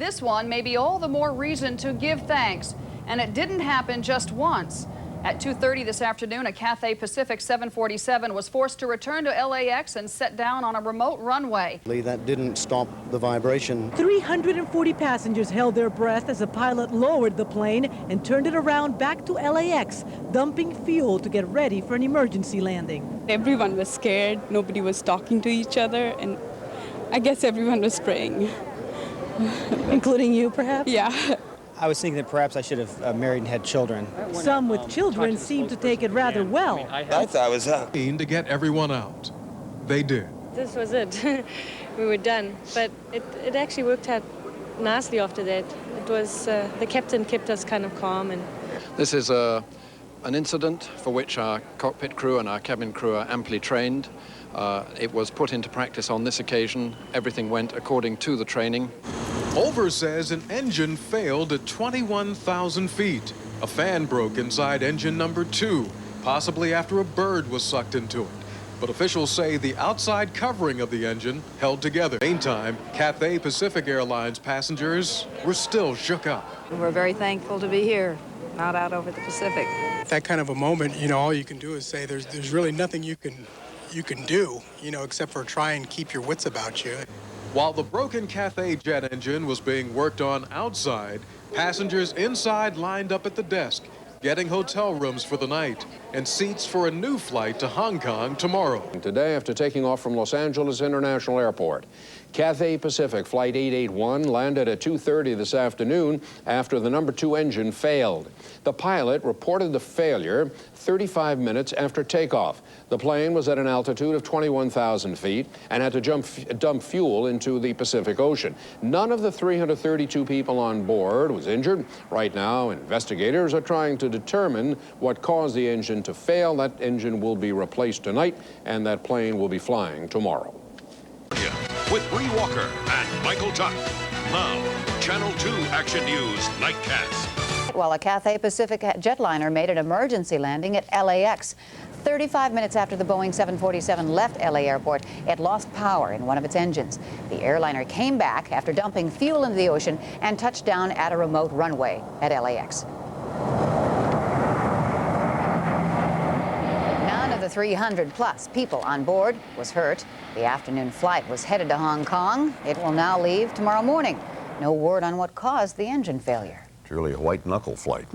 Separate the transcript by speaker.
Speaker 1: this one may be all the more reason to give thanks. And it didn't happen just once. At 2:30 this afternoon, a Cathay Pacific 747 was forced to return to LAX and set down on a remote runway.
Speaker 2: That didn't stop the vibration.
Speaker 3: 340 passengers held their breath as the pilot lowered the plane and turned it around back to LAX, dumping fuel to get ready for an emergency landing.
Speaker 4: Everyone was scared. Nobody was talking to each other, and I guess everyone was praying.
Speaker 3: Including you, perhaps?
Speaker 4: Yeah.
Speaker 5: I was thinking that perhaps I should have married and had children.
Speaker 3: Some with children seem to take it rather well.
Speaker 6: I thought I was up.
Speaker 7: To get everyone out. They did.
Speaker 8: This was it. We were done. But it actually worked out nicely after that. It was, the captain kept us kind of calm. And
Speaker 9: this is an incident for which our cockpit crew and our cabin crew are amply trained. It was put into practice on this occasion. Everything went according to the training.
Speaker 7: Over says an engine failed at 21,000 feet. A fan broke inside engine number 2, possibly after a bird was sucked into it. But officials say the outside covering of the engine held together. Meantime, Cathay Pacific Airlines passengers were still shook up.
Speaker 10: We're very thankful to be here, not out over the Pacific.
Speaker 11: That kind of a moment, all you can do is say there's really nothing you can do, except for try and keep your wits about you.
Speaker 7: While the broken Cathay jet engine was being worked on outside, passengers inside lined up at the desk, getting hotel rooms for the night and seats for a new flight to Hong Kong tomorrow.
Speaker 12: Today, after taking off from Los Angeles International Airport, Cathay Pacific Flight 881 landed at 2:30 this afternoon after the number 2 engine failed. The pilot reported the failure 35 minutes after takeoff. The plane was at an altitude of 21,000 feet and had to dump fuel into the Pacific Ocean. None of the 332 people on board was injured. Right now, investigators are trying to determine what caused the engine to fail. That engine will be replaced tonight, and that plane will be flying tomorrow.
Speaker 13: With Bree Walker and Michael Tuck. Now, Channel 2 Action News Nightcast.
Speaker 14: While a Cathay Pacific jetliner made an emergency landing at LAX. 35 minutes after the Boeing 747 left LA Airport, it lost power in one of its engines. The airliner came back after dumping fuel into the ocean and touched down at a remote runway at LAX. None of the 300-plus people on board was hurt. The afternoon flight was headed to Hong Kong. It will now leave tomorrow morning. No word on what caused the engine failure.
Speaker 15: It's really a white-knuckle flight.